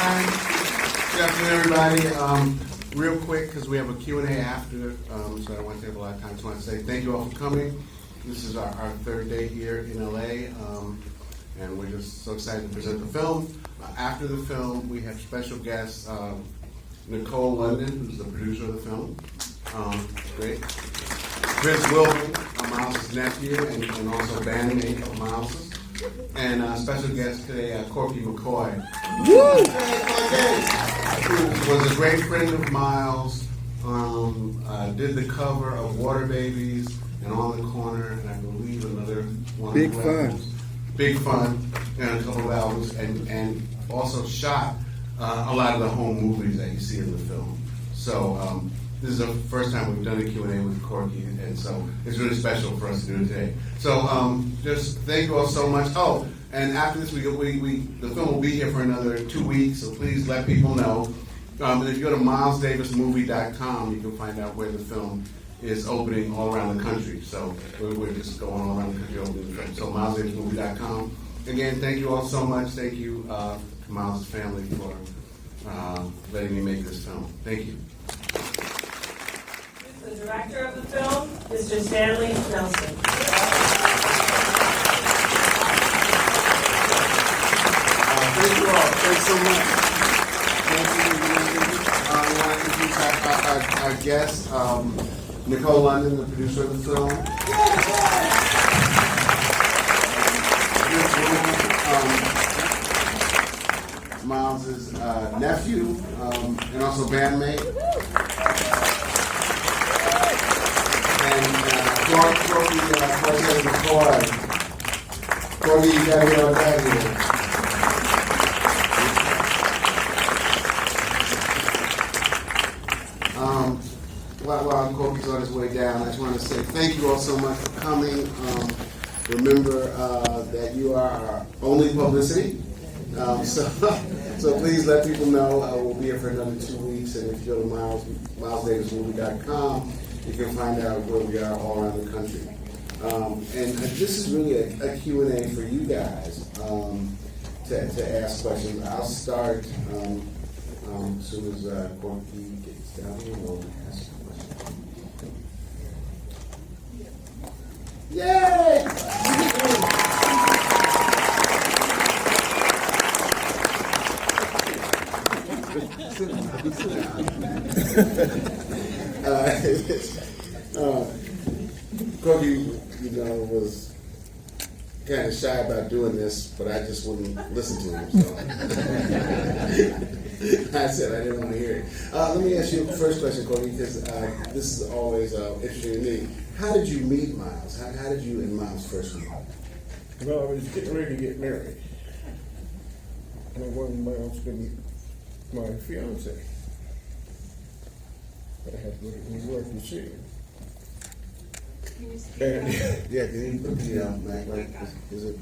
Good afternoon, everybody. Real quick, because we have a Q&A after, so I don't want to take a lot of time. I just want to say thank you all for coming. This is our third day here in LA, and we're just so excited to present the film. After the film, we have special guests, Nicole London, who's the producer of the film. Great. Chris Wilburn, Miles' nephew, and also bandmate of Miles'. And special guest today, Corky McCoy. Woo! Who was a great friend of Miles, did the cover of Water Babies and On the Corner, and I believe another one. Big Fun. Big Fun, and a couple of albums, and also shot a lot of the home movies that you see in the film. So this is the first time we've done a Q&A with Corky, and so it's really special for us to do it today. So just thank you all so much. Oh, and after this, the film will be here for another 2 weeks, so please let people know. And if you go to milesdavismovie.com, you can find out where the film is opening all around the country. So we're just going all around the country opening the film. So milesdavismovie.com. Again, thank you all so much. Thank you to Miles' family for letting me make this film. Thank you. The director of the film, Mr. Stanley Nelson. Thank you all. Thanks so much. Thank you. We want to introduce our guest, Nicole London, the producer of the film. Miles' nephew, and also bandmate. And Corky McCoy. Corky, you gotta get on that here. While Corky's on his way down, I just want to say thank you all so much for coming. Remember that you are our only publicity. So please let people know. We'll be here for another 2 weeks, and if you go to milesdavismovie.com, you can find out where we are all around the country. And this is really a Q&A for you guys to ask questions. I'll start as soon as Corky gets down here. We'll ask a question. Yay! Corky, was kind of shy about doing this, but I just wouldn't listen to him. So I said I didn't want to hear it. Let me ask you the first question, Corky, because this is always interesting to me. How did you meet Miles? How did you and Miles first meet? Well, I was getting ready to get married. And I wanted Miles to be my fiance. But I had to look at New York to see him. And Yeah, can you put the mic right? Is it?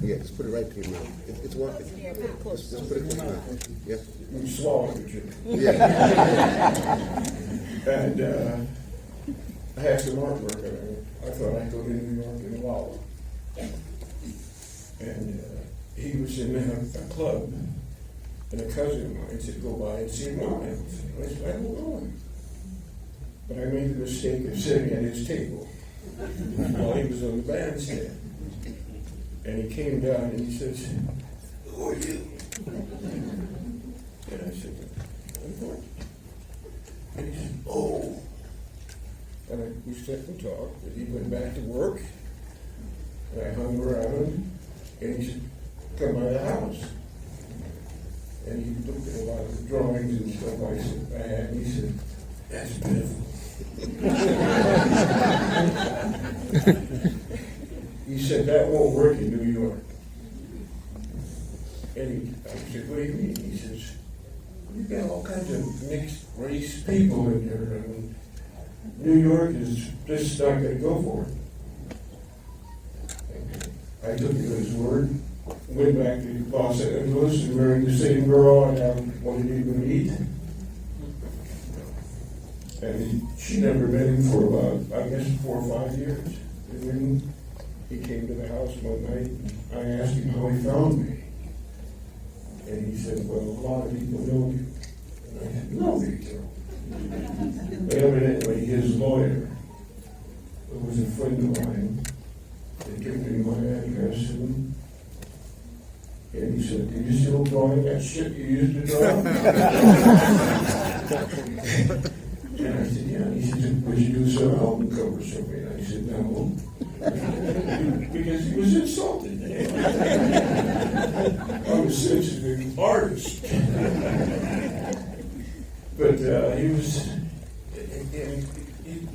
Yeah, just put it right to your mouth. It's what? Just put it to your mouth. Yep. we swallowed each other. Yeah. And I had some artwork. I thought I'd go to New York in a while. And he was in a club, and a cousin of mine said, go by and see Miles. I said, I won't go. But I made the mistake of sitting at his table while he was on the bandstand. And he came down and he says, who are you? And I said, I'm Corky. And he said, oh. And we sat and talked, and he went back to work, and I hung around, and he said, come by the house. And he looked at a lot of the drawings and stuff I had, and he said, that's beautiful. He said, that won't work in New York. And I said, what do you mean? He says, you've got all kinds of mixed race people in here. I mean, New York is just not going to go for it. And I took it as his word, went back to Los Angeles and married the same girl I wanted him to meet. And she never met him for about, I guess, 4 or 5 years. And then he came to the house one night, and I asked him how he found me. And he said, well, a lot of people know you. And I said, no, Victor. Evidently, his lawyer, who was a friend of mine, had given me my address, and he said, "Are you still drawing that shit you used to draw?" And I said, "Yeah." He said, "Would you do some album covers for me?" And I said, "No," because he was insulted. I'm a sensitive artist. But he was,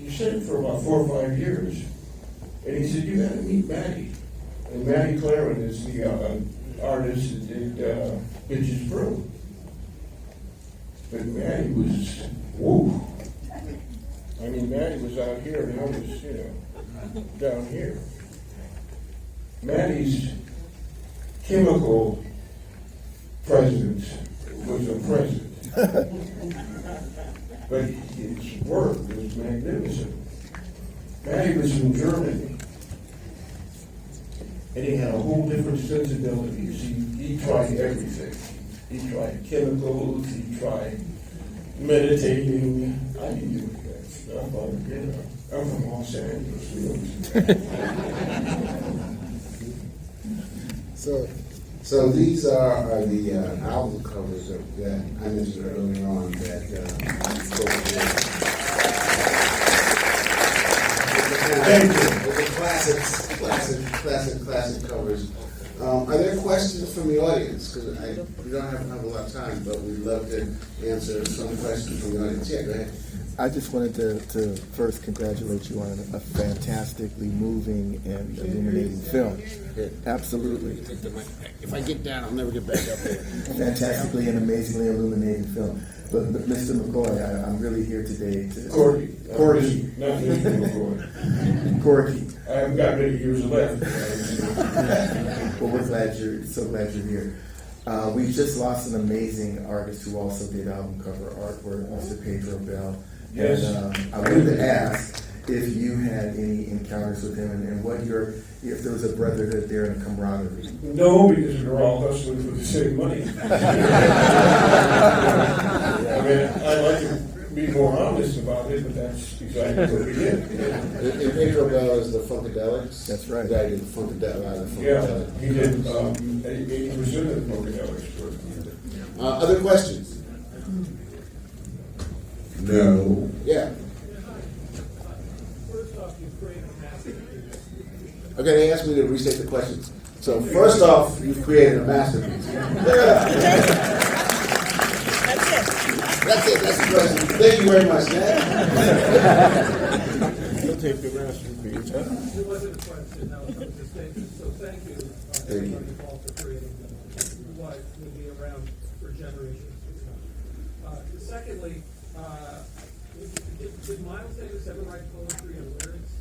you said it for about 4 or 5 years. And he said, "You got to meet Maddie." And Maddie Claren is the artist that did Bitches Brew. But Maddie was, whoa. I mean, Maddie was out here and I was, down here. Maddie's chemical president was a president. But his work was magnificent. Maddie was from Germany. And he had a whole different sensibilities. He tried everything. He tried chemicals, he tried meditating. I didn't do that stuff. I'm from Los Angeles. So these are the album covers that I mentioned earlier on that the classic covers. Are there questions from the audience? Because we don't have a lot of time, but we'd love to answer some questions from the audience. Yeah, go ahead. I just wanted to first congratulate you on a fantastically moving and illuminating film. Absolutely. If I get down, I'll never get back up there. Fantastically and amazingly illuminating film. But Mr. McCoy, I'm really here today to... Corky. Corky. Not Mr. McCoy. Corky. I haven't got many years left. Well, we're so glad you're here. We've just lost an amazing artist who also did album cover artwork, Mr. Pedro Bell. Yes. And I wanted to ask if you had any encounters with him and what if there was a brotherhood there and a camaraderie. No, because we were all hustling for the same money. I mean, I'd like to be more honest about it, but that's exactly what we did. And Pedro Bell is the Funkadelics. That's right. The guy did the Funkadelics. Yeah, he did 80% of the Funkadelics. Other questions? No. Yeah. Okay, they asked me to restate the questions. So first off, you've created a masterpiece. That's it. That's the question. Thank you very much, Ned. You'll take the masterpiece, huh? It wasn't a question, that was a statement. So thank you, Thank you. Nicole, for creating what will be around for generations to come. Secondly, did Miles Davis ever write poetry and lyrics?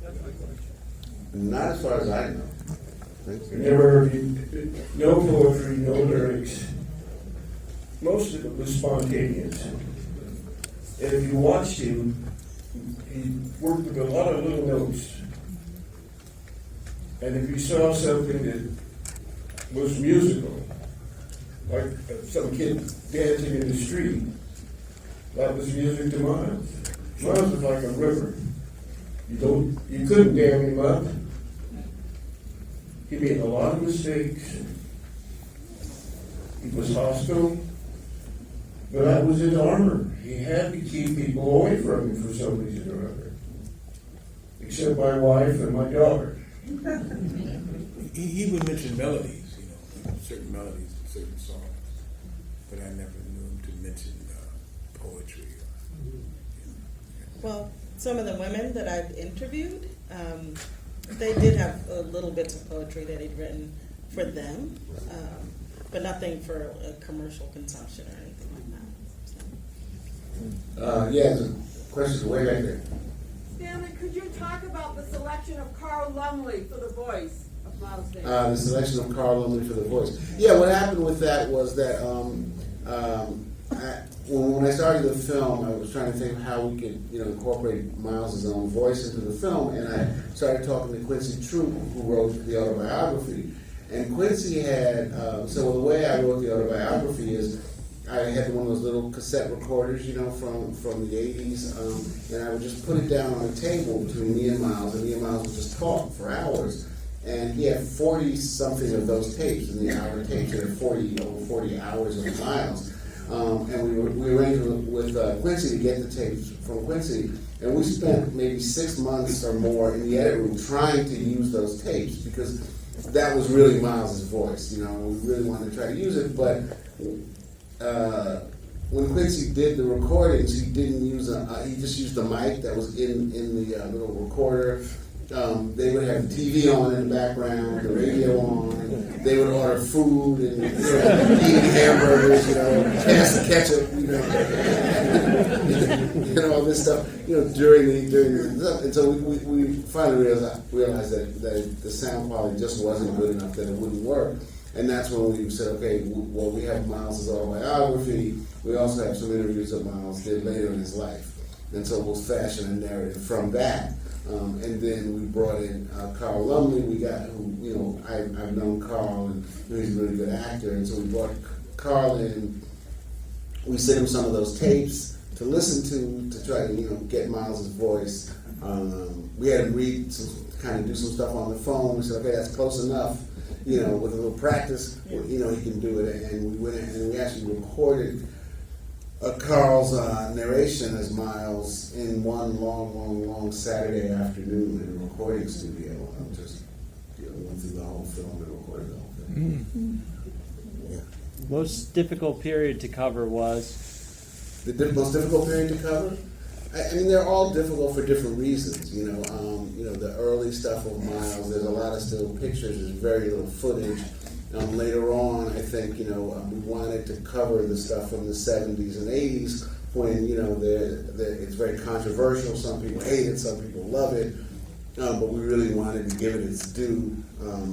That's my question. Not as far as I know. Never, no poetry, no lyrics. Most of it was spontaneous. And if you watched him, he worked with a lot of little notes. And if you saw something that was musical, like some kid dancing in the street, that was music to Miles. Miles was like a river. You couldn't dam him up. He made a lot of mistakes. He was hostile. But that was his armor. He had to keep people away from him for some reason or other. Except my wife and my daughter. He would mention melodies, certain melodies, certain songs. But I never knew him to mention poetry. Well, some of the women that I've interviewed, they did have little bits of poetry that he'd written for them, but nothing for commercial consumption or anything like that. Yeah, the questions are way back there. Stanley, could you talk about the selection of Carl Lumley for the voice of Miles Davis? The selection of Carl Lumley for the voice. Yeah, what happened with that was that when I started the film, I was trying to think of how we could, incorporate Miles' own voice into the film, and I started talking to Quincy Troop, who wrote the autobiography, And Quincy had, so the way I wrote the autobiography is, I had one of those little cassette recorders, from the 80s, and I would just put it down on the table between me and Miles would just talk for hours. And he had 40-something of those tapes, in the hour tapes. He had over 40 hours of Miles. And we arranged with Quincy to get the tapes from Quincy. And we spent maybe 6 months or more in the edit room trying to use those tapes, because that was really Miles' voice. We really wanted to try to use it, but when Quincy did the recordings, he didn't use he just used the mic that was in the little recorder. They would have the TV on in the background, the radio on. They would order food and eat hamburgers, pass the ketchup, all this stuff, during the and so we finally realized that the sound quality just wasn't good enough, that it wouldn't work. And that's when we said, okay, well, we have Miles' autobiography. We also have some interviews that Miles did later in his life. And so we'll fashion a narrative from that. And then we brought in Carl Lumley. I've known Carl, and he's a really good actor. And so we brought Carl in. We sent him some of those tapes to listen to try to, get Miles' voice. We had him do some stuff on the phone. We said, okay, that's close enough. With a little practice, he can do it. And we went in and we actually recorded Carl's narration as Miles in one long Saturday afternoon in a recording studio. Just went through the whole film and recorded the whole thing. Yeah. Most difficult period to cover was? The most difficult period to cover? I mean, they're all difficult for different reasons. The early stuff of Miles, there's a lot of still pictures, there's very little footage. Later on, I think, we wanted to cover the stuff from the 70s and 80s when, it's very controversial. Some people hate it, some people love it, but we really wanted to give it its due.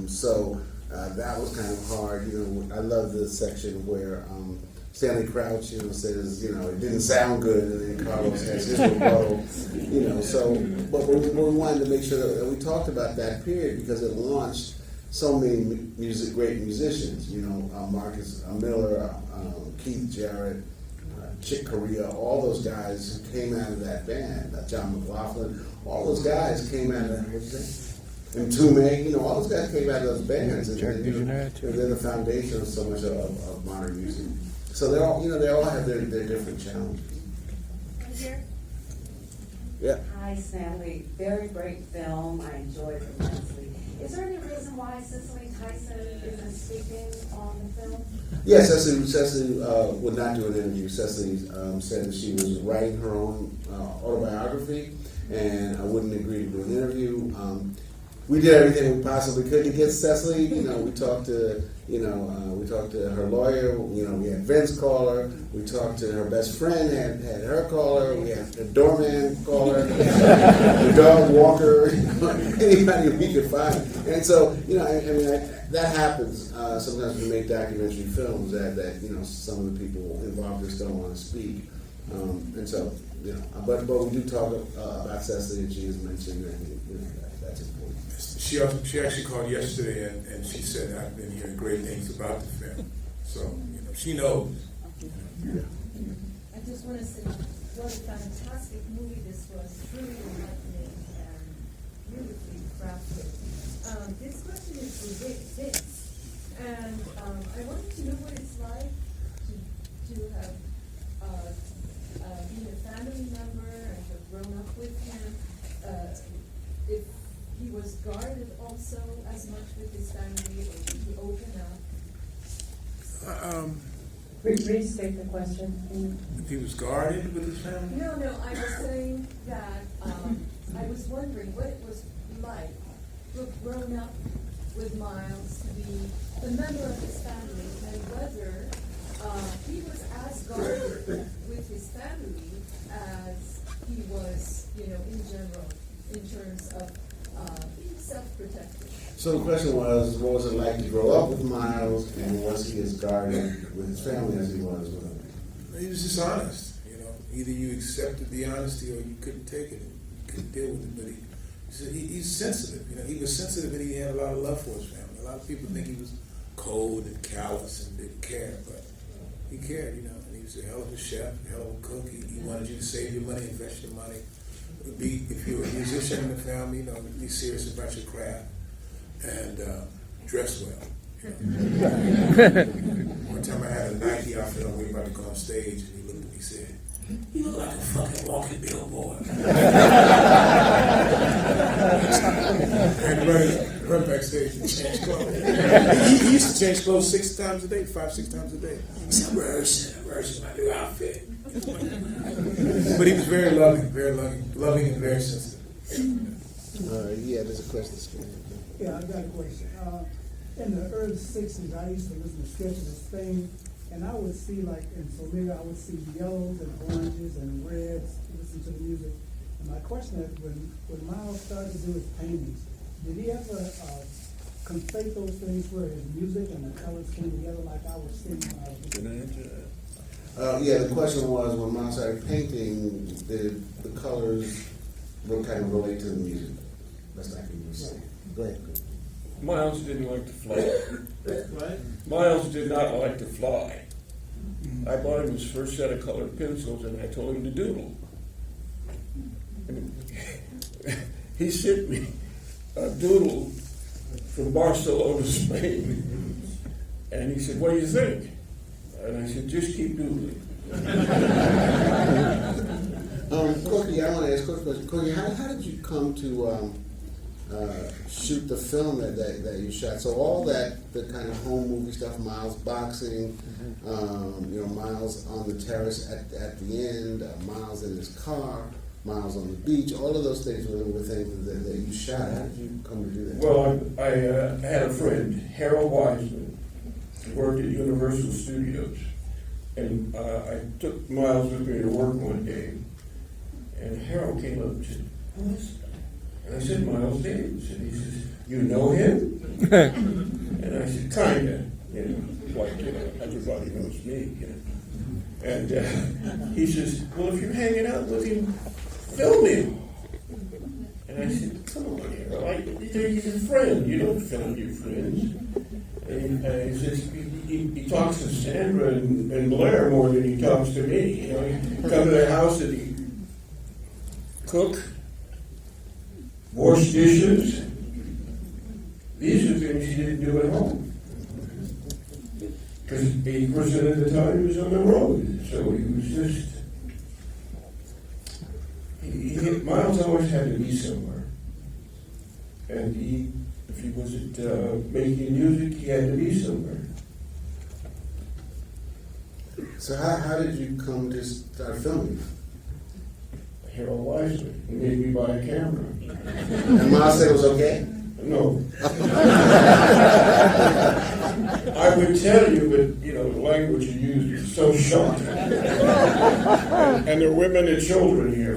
So that was kind of hard. I love the section where Stanley Crouch, says, it didn't sound good, and then Carlos has his rebuttal, but we wanted to make sure that we talked about that period because it launched so many great musicians, Marcus Miller, Keith Jarrett, Chick Corea, all those guys who came out of that band, John McLaughlin, all those guys came out of that, and Tume, all those guys came out of those bands, and they're the foundation of so much of modern music. So they all have their different challenges. Here. Yeah. Hi, Stanley. Very great film. I enjoyed it immensely. Is there any reason why Cicely Tyson isn't speaking on the film? Yes, Cecily would not do an interview. Cecily said that she was writing her own autobiography, and I wouldn't agree to do an interview. We did everything we possibly could to get Cecily. We talked to her lawyer. We had Vince call her. We talked to her best friend, had her call her. We had a doorman call her, the dog walker, anybody we could find. And so, that happens. Sometimes we make documentary films that some of the people involved just don't want to speak. And so, but we do talk about Cecily, and she has mentioned that that's important. She actually called yesterday and she said, I've been hearing great things about the film. So, she knows. I just want to say what a fantastic movie this was, truly enlightening and beautifully crafted. This question is for Vince, and I wanted to know what it's like to have been a family member and have grown up with him. If he was guarded also as much with his family, or did he open up? Restate the question. If he was guarded with his family? No, I was saying that I was wondering what it was like to have grown up with Miles, to be a member of his family, and whether he was as guarded with his family as he was, in general, in terms of being self-protected. So the question was, what was it like to grow up with Miles, and was he as guarded with his family as he was with him? He was just honest, Either you accepted the honesty or you couldn't take it. You couldn't deal with it. But he's sensitive. He was sensitive, and he had a lot of love for his family, a A lot of people think he was cold and callous and didn't care, but he cared, and he was a hell of a chef, a hell of a cook. He wanted you to save your money, invest your money. If you were a musician in the family, be serious about your craft and dress well. One time I had a Nike outfit on, we were about to go on stage, and he looked at me and said, "You look like a fucking walking billboard." And run backstage and change clothes. He used to change clothes 6 times a day, 5-6 times a day. He said, "Where's my new outfit?" But he was very loving and very sensitive. Yeah, there's a question. Yeah, I got a question. In the early 60s, I used to listen to sketches of Spain, and I would see and so maybe I would see yellows and oranges and reds, listen to the music. And my question is, when Miles started to do his paintings, did he ever conflate those things where his music and the colors came together like I was seeing when I was listening? Yeah, the question was, when Miles started painting, did the colors kind of relate to the music? That's not what you were saying. Go ahead. Miles didn't like to fly. Right? Miles did not like to fly. I bought him his first set of colored pencils, and I told him to doodle. And he sent me a doodle from Barcelona, Spain, and he said, "What do you think?" And I said, "Just keep doodling." Corky, I want to ask a question. Corky, how did you come to shoot the film that you shot? So all the kind of home movie stuff, Miles boxing, Miles on the terrace at the end, Miles in his car, Miles on the beach, all of those things were things that you shot. How did you come to do that? Well, I had a friend, Harold Wiseman, who worked at Universal Studios, and I took Miles with me to work one day, and Harold came up and said, "Who is that?" And I said, "Miles Davis." And he says, "You know him?" And I said, "Kinda." Everybody knows me. And he says, "Well, if you're hanging out with him, film him." And I said, "Come on, Harold, he's a friend. You don't film your friends." And he says, he talks to Sandra and Blair more than he talks to me. He come to their house and he cook, wash dishes. These are things he didn't do at home. Because 80% of the time he was on the road. So he was just... Miles always had to be somewhere. And if he wasn't making music, he had to be somewhere. So how did you come to start filming? Harold Wiseman. He made me buy a camera. And Miles said it was okay? No. I would tell you, but the language you used is so shocking. And there are women and children here.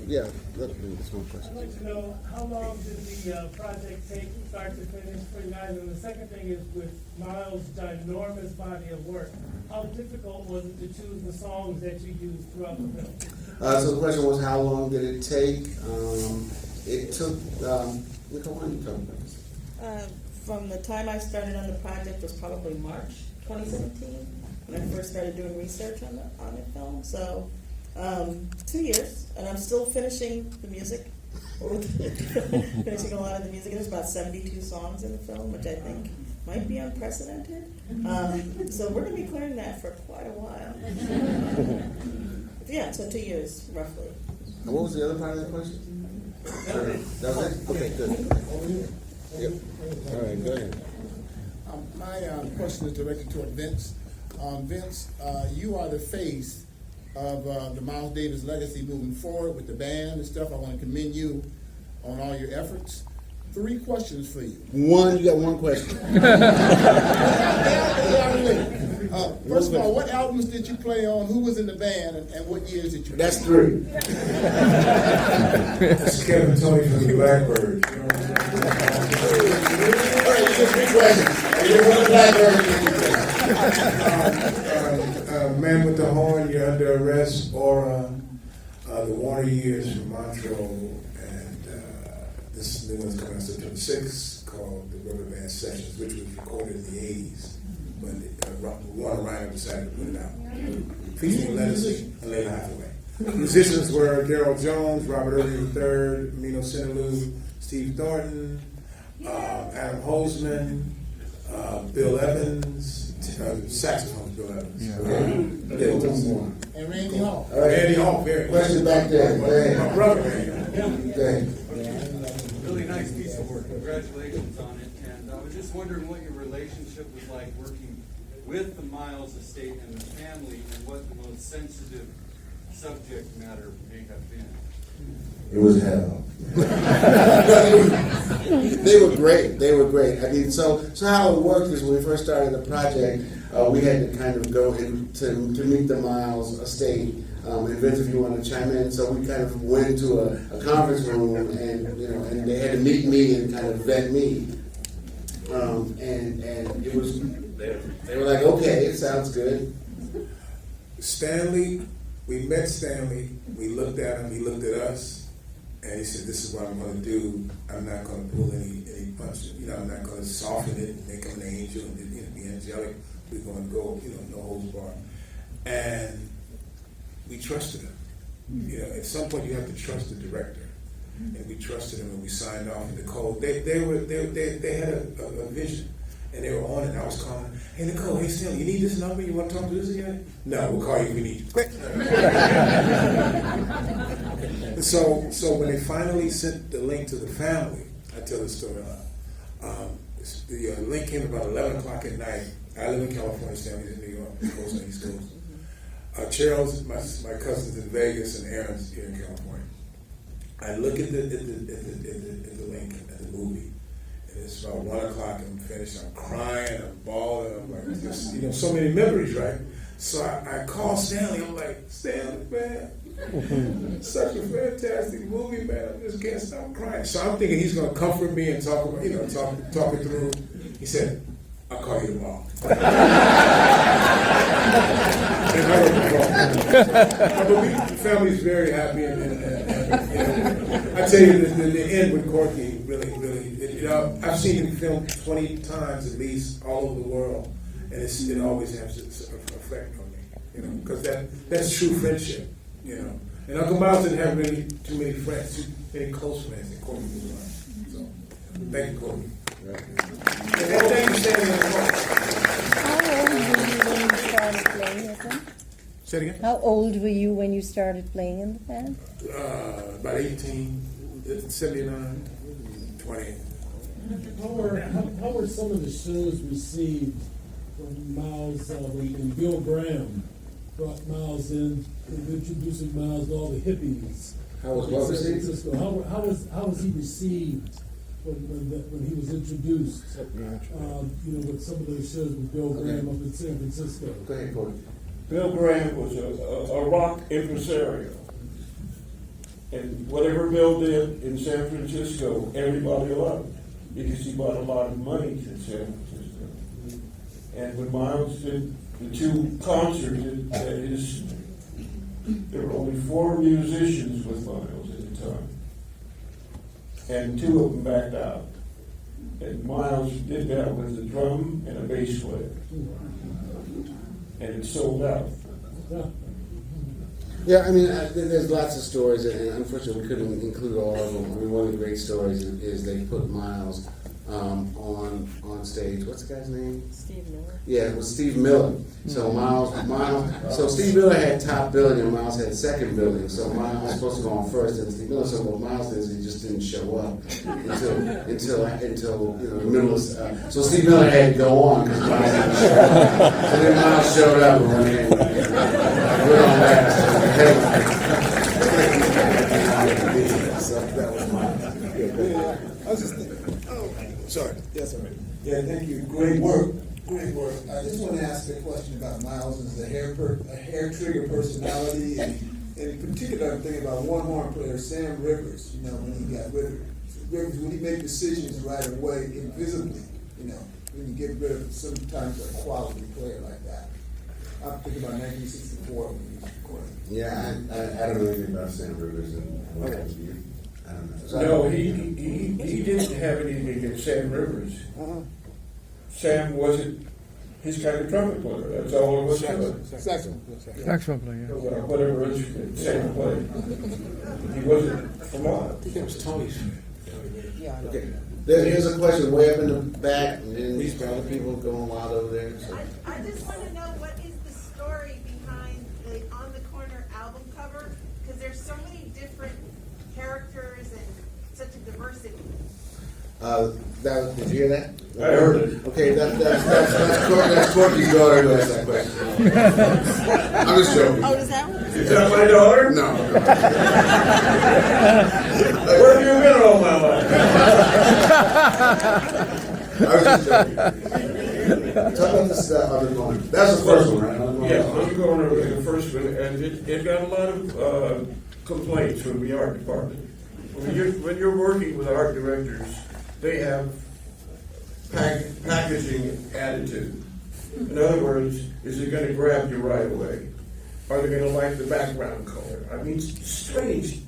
Yeah, that's one question. I'd like to know, how long did the project take from start to finish for you guys? And the second thing is, with Miles' ginormous body of work, how difficult was it to choose the songs that you used throughout the film? So the question was, how long did it take? It took, Nicole, why don't you tell me about this? From the time I started on the project was probably March 2017, when I first started doing research on the film. So 2 years, and I'm still finishing the music, finishing a lot of the music. There's about 72 songs in the film, which I think might be unprecedented. So we're going to be clearing that for quite a while. Yeah, so 2 years, roughly. And what was the other part of the question? That was it? Okay, good. Yep. All right, go ahead. My question is directed toward Vince. Vince, you are the face of the Miles Davis legacy moving forward with the band and stuff. I want to commend you on all your efforts. 3 questions for you. You got one question. First of all, what albums did you play on? Who was in the band, and what years did you play? That's 3. That's Kevin Tony from the Blackbirds. All right, just 3 questions. You're one Blackbird. Man with the Horn, You're Under Arrest, or the Warner Years from Montreux, and this new one's coming out September 6th called The Rubber Band Sessions, which was recorded in the 80s. But Warner Ryan decided to put it out. Featuring Lettuce and Layla Hathaway. Musicians were Daryl Jones, Robert Irving III, Mino Sinaloo, Steve Thornton, Adam Holzman, Bill Evans, saxophone Bill Evans. And Randy Hall. Randy Hall, very Question back there. my brother Randy. Really nice piece of work. Congratulations on it. And I was just wondering what your relationship was like working with the Miles estate and the family, and what the most sensitive subject matter may have been. It was hell. They were great. They were great. I mean, so how it worked is when we first started the project, we had to kind of go in to meet the Miles estate. And Vince, if you want to chime in, so we kind of went to a conference room, and and they had to meet me and kind of vet me. And it was, they were like, okay, it sounds good. Stanley, we met Stanley, we looked at him, he looked at us, and he said, this is what I'm going to do. I'm not going to pull any punches. I'm not going to soften it and make him an angel and be angelic. We're going to go, no holds barred. And we trusted him. At some point you have to trust the director. And we trusted him, and we signed off. And Nicole, they had a vision, and they were on it. And I was calling, hey Nicole, hey Stanley, you need this number? You want to talk to this again? No, we'll call you if we need you. Quick. So when they finally sent the link to the family, I tell the story. The link came about 11 o'clock at night. I live in California, Stanley's in New York, East Coast and East Coast. Charles, my cousin's in Vegas, and Aaron's here in California. I look at the link at the movie, and it's about 1 o'clock. I'm finished. I'm crying. I'm bawling. I'm like, just so many memories, right? So I call Stanley. I'm like, Stanley, man, such a fantastic movie, man. I just can't stop crying. So I'm thinking he's going to comfort me and talk about, talk it through. He said, I'll call you tomorrow. But the family's very happy, and I tell you, the end with Corky really, I've seen him film 20 times at least all over the world, and it always has an effect on me, because that's true friendship, And Uncle Miles didn't have really too many friends, too many close friends, and Corky was one. So, thank you, Corky. And thank you, Stanley. Say it again? How old were you when you started playing in the band? About 18, 79, 20. How were some of the shows received when Miles, when Bill Graham brought Miles in, introducing Miles to all the hippies? How was what received? How was he received when he was introduced? With some of those shows with Bill Graham up in San Francisco. Go ahead, Corey. Bill Graham was a rock impresario. And whatever Bill did in San Francisco, everybody loved, because he brought a lot of money to San Francisco. And when Miles did the 2 concerts, there were only 4 musicians with Miles at the time. And 2 of them backed out. And Miles did that with a drum and a bass player. And it sold out. Yeah, I mean, there's lots of stories, and unfortunately we couldn't include all of them. I mean, one of the great stories is they put Miles on stage. What's the guy's name? Steve Miller. Yeah, it was Steve Miller. So so Steve Miller had top billing and Miles had second billing. So Miles was supposed to go on first, and Steve Miller. So what Miles did is he just didn't show up until the middle of. So Steve Miller had to go on because Miles didn't show up. So then Miles showed up and went in. We're on last. So that was Miles. I was just thinking. Sorry. Yes, sir. Yeah, thank you. Great work. Great work. I just want to ask a question about Miles as a hair trigger personality, and in particular, I'm thinking about one horn player, Sam Rivers. When he got Rivers, when he made decisions right away, invisibly. When you get rid of sometimes a quality player like that. I'm thinking about 1964 when he was recording. Yeah, I don't know anything about Sam Rivers and what have you. I don't know. No, he didn't have anything against Sam Rivers. Sam wasn't his kind of trumpet player. That's all it was to it. Saxophone player. Whatever instrument Sam played. He wasn't from Miles. I think it was Tony's. Okay. Here's a question way up in the back, and then these other people going wild over there. So. I just want to know, what is the story behind the On the Corner album cover? Because there's so many different characters and such a diversity. Did you hear that? I heard it. Okay, that's Corky's daughter who asked that question. I'm just joking. Oh, is that what? Is that my daughter? No. Where have you been all my life? I was just joking. Talk about this other corner. That's the first one, right? Yeah, I'm going over the first one, and it got a lot of complaints from the art department. When you're working with art directors, they have packaging attitude. In other words, is it going to grab you right away? Are they going to like the background color? I mean, strange,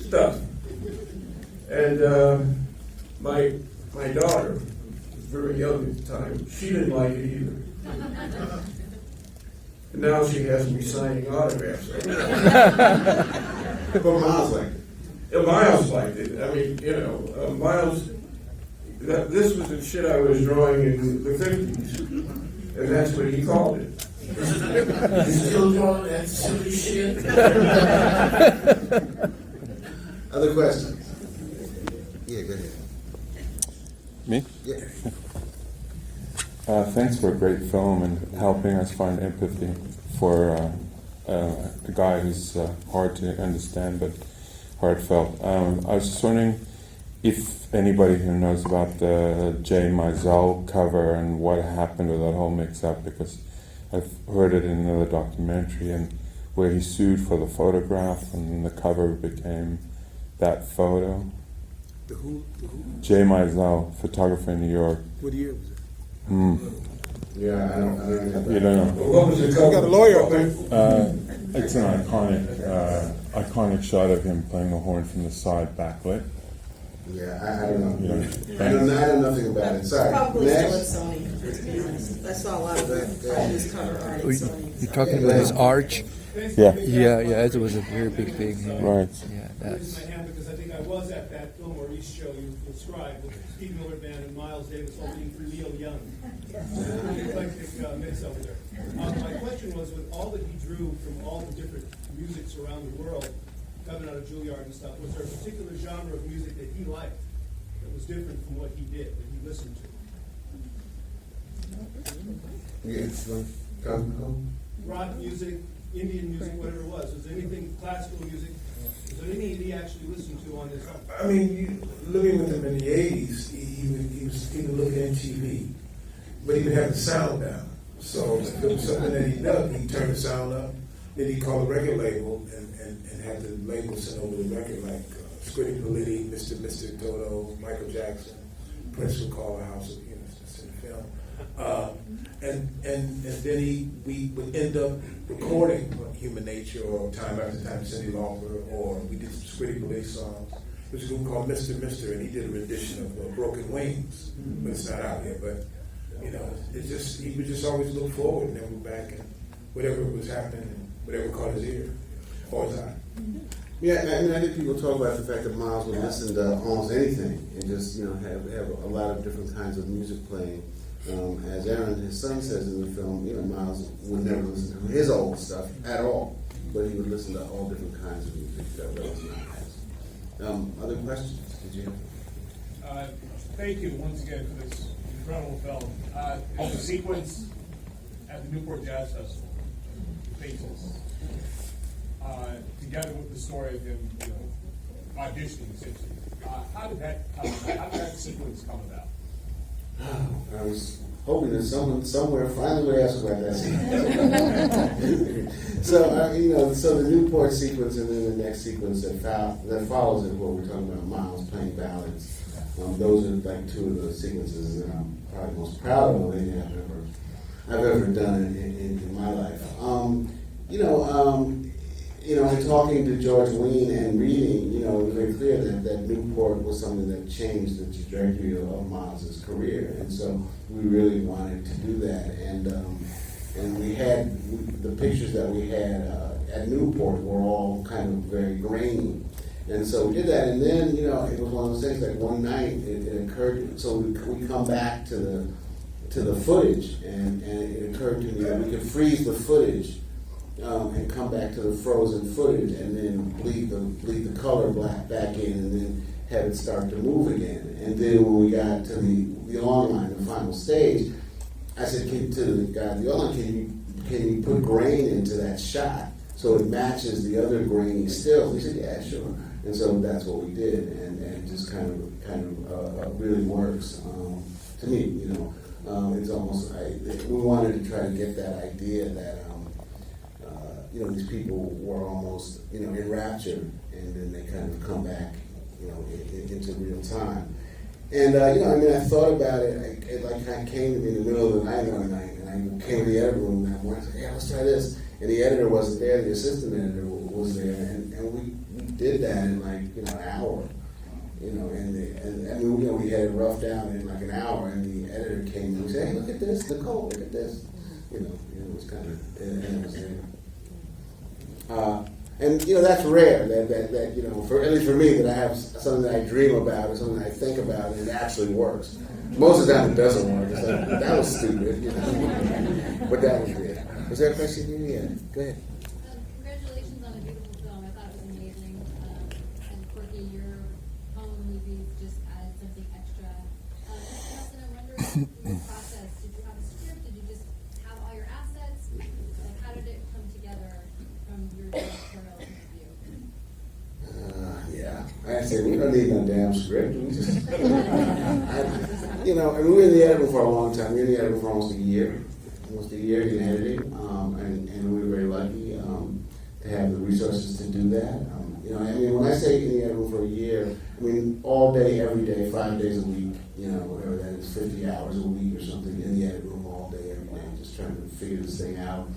stuff. And my daughter was very young at the time. She didn't like it either. And now she has me signing autographs. But Miles liked it. Miles liked it. I mean, Miles, this was the shit I was drawing in the 50s. And that's what he called it. You still drawing that silly shit? Other questions? Yeah, go ahead. Me? Yeah. Thanks for a great film and helping us find empathy for a guy who's hard to understand but heartfelt. I was just wondering if anybody who knows about the J. Mizell cover and what happened with that whole mix-up, because I've heard it in another documentary and where he sued for the photograph and the cover became that photo. The who? J. Mizell, photographer in New York. What year was it? Yeah, I don't know. You don't know. What was the cover? You got a lawyer up there. It's an iconic shot of him playing the horn from the side, backlit. Yeah, I don't know. You I know nothing about it. Sorry. Probably Next. still at Sony, to be honest. I saw a lot of his cover art at Sony. You're talking about his arch? Yeah. Yeah, it was a very big thing. Right. Yeah, I raised my hand because I think I was at that Fillmore East show you described with Steve Miller Band and Miles Davis opening for Neil Young. Eclectic mix over there. My question was, with all that he drew from all the different musics around the world, coming out of Juilliard and stuff, was there a particular genre of music that he liked that was different from what he did, that he listened to? Yes. Rock music, Indian music, whatever it was. Was there anything classical music? Was there anything that he actually listened to on his own? I mean, living with him in the 80s, he would look at MTV, but he would have the sound down. So if there was something that he done, he'd turn the sound up, then he'd call a record label and have the label send over the record, like Squiddy Politti, Mr. Toto, Michael Jackson, Prince would call a house, that's in the film. And then we would end up recording Human Nature or Time After Time, Cyndi Lauper, or we did some Squiddy Politti songs. There's a group called Mr. and he did a rendition of Broken Wings, but it's not out yet. But he would just always look forward and then look back and whatever was happening, whatever caught his ear or his eye. Yeah, I mean, I think people talk about the fact that Miles would listen to almost anything and just have a lot of different kinds of music playing. As Aaron, his son, says in the film, Miles would never listen to his old stuff at all, but he would listen to all different kinds of music that was has. Other questions? Did you have? Thank you once again for this incredible film. There's a sequence at the Newport Jazz Festival, Faces, together with the story of him, auditioning essentially. How did that sequence come about? I was hoping that someone somewhere finally would ask about that sequence. So the Newport sequence and then the next sequence that follows it, where we're talking about Miles playing ballads. Those are like two of the sequences that I'm probably most proud of anything I've ever done in my life. in talking to George Wein and reading, it was very clear that Newport was something that changed the trajectory of Miles' career, and so we really wanted to do that. And we had the pictures that we had at Newport were all kind of very grainy, and so we did that. And then it was one of those things. Like one night, it occurred. So we come back to the footage, and it occurred to me that we could freeze the footage. And come back to the frozen footage, and then bleed the color back in, and then have it start to move again. And then when we got to the online, the final stage, I said to the guy at the online, can you put grain into that shot so it matches the other grainy stills? He said, yeah, sure. And so that's what we did, and it just kind of really works to me. It's almost we wanted to try to get that idea that. These people were almost, enraptured, and then they kind of come back, into real time. And, I thought about it, it kind of came to me in the middle of the night one night, and I came to the editor room that morning and said, yeah, let's try this. And the editor wasn't there, the assistant editor was there, and we did that in an hour. We had it roughed out in like an hour, and the editor came and said, hey, look at this, Nicole, look at this. It was kind of, and it was there. That's rare that for at least for me, that I have something that I dream about or something that I think about and it actually works. Most of the time it doesn't work. It's like, that was stupid, but that was weird. Was there a question here? Yeah, go ahead. Congratulations on a beautiful film. I thought it was amazing. And Corky, your home movies just added something extra. Mr. Nelson, I'm wondering your process. Did you have a script? Did you just have all your assets? How did it come together from your directorial view? Yeah, I said we don't need no damn script. We just, we were in the editing for a long time. We were in the editing for almost a year in editing, and we were very lucky to have the resources to do that. When I say in the editing for a year, all day, every day, 5 days a week. Whatever that is, 50 hours a week or something in the edit room all day, every day, just trying to figure this thing out.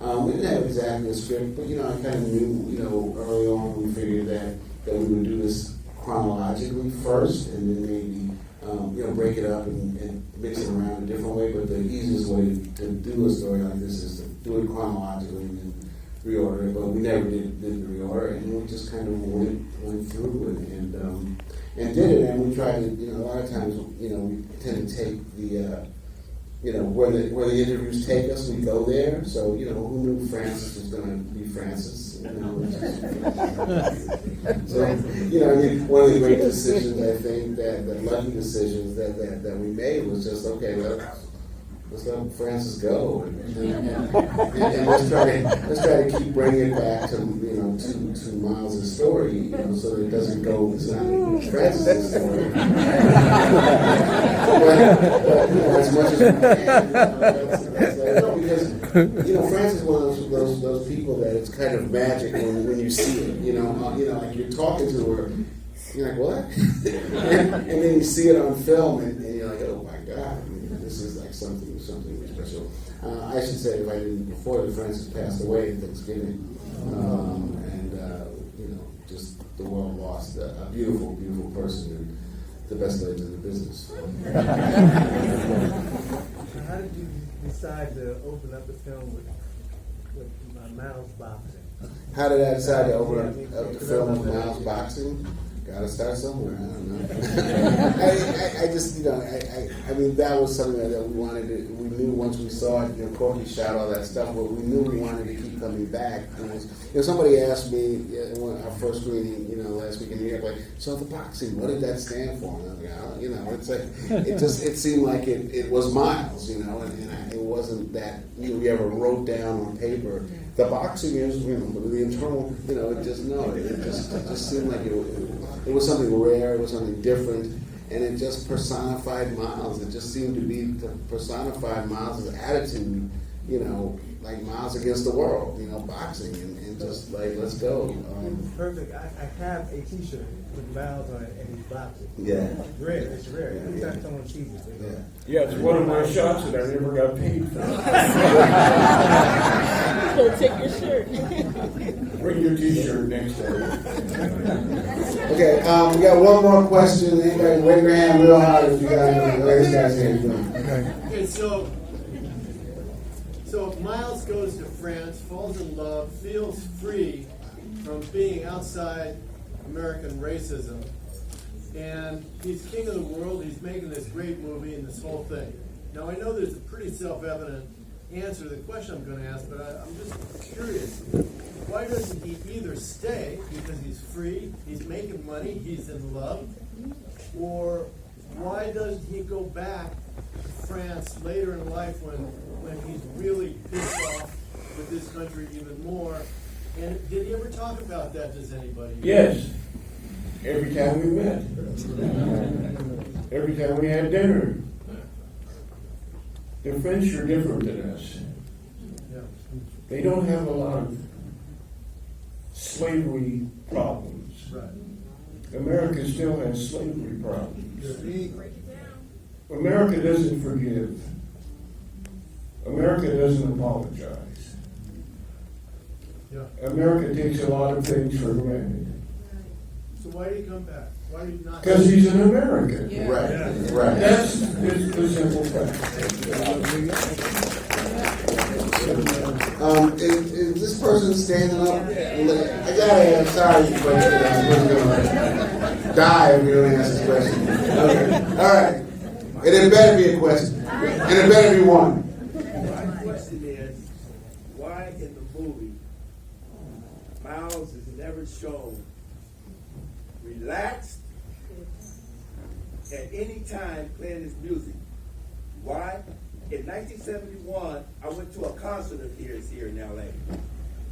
We didn't have exactly a script, but I kind of knew, early on we figured that we would do this chronologically first, and then maybe, break it up and mix it around a different way. But the easiest way to do a story like this is to do it chronologically and then reorder it. But we never did the reorder, and we just kind of went through and did it. And we tried to, a lot of times, we tend to take the where the interviews take us, we go there. So, who knew Francis was going to be Francis? So, one of the great decisions, I think, the lucky decisions that we made was just, okay, let's let Francis go, and let's try to keep bringing it back to to Miles' story, so that it doesn't go. It's not Francis' story, but as much as we can, because Francis is one of those people that it's kind of magic when you see it. Like you're talking to her, you're like, what? and then you see it on film, and you're like, oh my God. This is like something really special. I should say, if I didn't before that, Francis passed away at Thanksgiving, just the world lost a beautiful, beautiful person and the best legs in the business. How did you decide to open up the film with Miles boxing? How did I decide to open up the film with Miles boxing? Gotta start somewhere. I don't know. I just, that was something that we wanted to. We knew once we saw it, Corky shot all that stuff, but we knew we wanted to keep coming back. Somebody asked me when our first screening, last week in New York, like, so the boxing, what did that stand for? And I'm like, it seemed like it was Miles, and it wasn't that we ever wrote down on paper. The boxing is, the internal, it just seemed like it was something rare, it was something different, and it just personified Miles. It just seemed to be to personify Miles' attitude, like Miles against the world, boxing, and just like, let's go. Perfect. I have a T-shirt with Miles on it, and he's boxing. Yeah. It's rare. It's rare. Every time someone sees it. Yeah, it's one of my shots that I never got paid for. So take your shirt. Bring your T-shirt next time. Okay, we got one more question. Anybody, wave your hand real hard if you got any. This guy's hand. Okay, so Miles goes to France, falls in love, feels free from being outside American racism, and he's king of the world. He's making this great movie and this whole thing. Now, I know there's a pretty self-evident answer to the question I'm going to ask, but I'm just curious. Why doesn't he either stay because he's free, he's making money, he's in love, or why doesn't he go back to France later in life when he's really pissed off with this country even more? And did he ever talk about that? Does anybody? Yes. Every time we met. Every time we had dinner. The French are different than us. Yeah. They don't have a lot of slavery problems. Right. America still has slavery problems. America doesn't forgive. America doesn't apologize. Yeah. America takes a lot of things for granted. So why did he come back? Why did he not? Because he's an American. Yeah. Right. Yeah. Right. That's the simple fact. Is this person standing up? I gotta, I'm sorry, but I'm gonna die if you don't ask this question. Okay. All right. And it better be a question. And it better be one. My question is, why in the movie, Miles is never shown relaxed at any time playing his music? Why? In 1971, I went to a concert of his here in LA.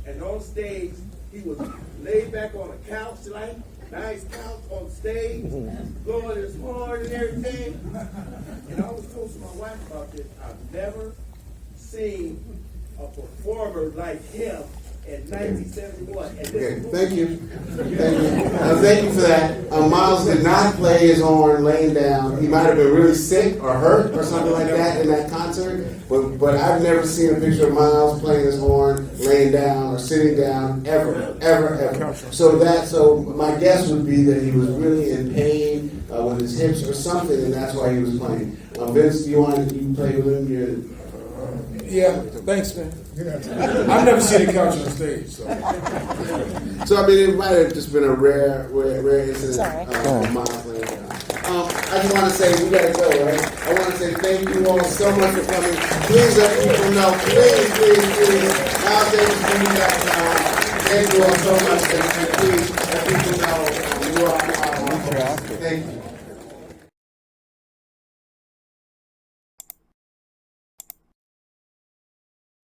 And on stage, he was laid back on a couch, like nice couch on stage, blowing his horn and everything. And I was talking to my wife about this. I've never seen a performer like him in 1971. And Okay, thank you. Thank you. Thank you for that. Miles did not play his horn laying down. He might have been really sick or hurt or something like that in that concert. But I've never seen a picture of Miles playing his horn laying down or sitting down ever. So my guess would be that he was really in pain with his hips or something, and that's why he was playing. Vince, you play with him? Yeah, thanks, man. I've never seen a couch on stage, so. So I mean, it might have just been a rare incident of Miles playing down. I just want to say we gotta go, right? I want to say thank you all so much for coming. Please let people know, please, Miles Davis, thank you all so much, and please let people know you are. Thank you.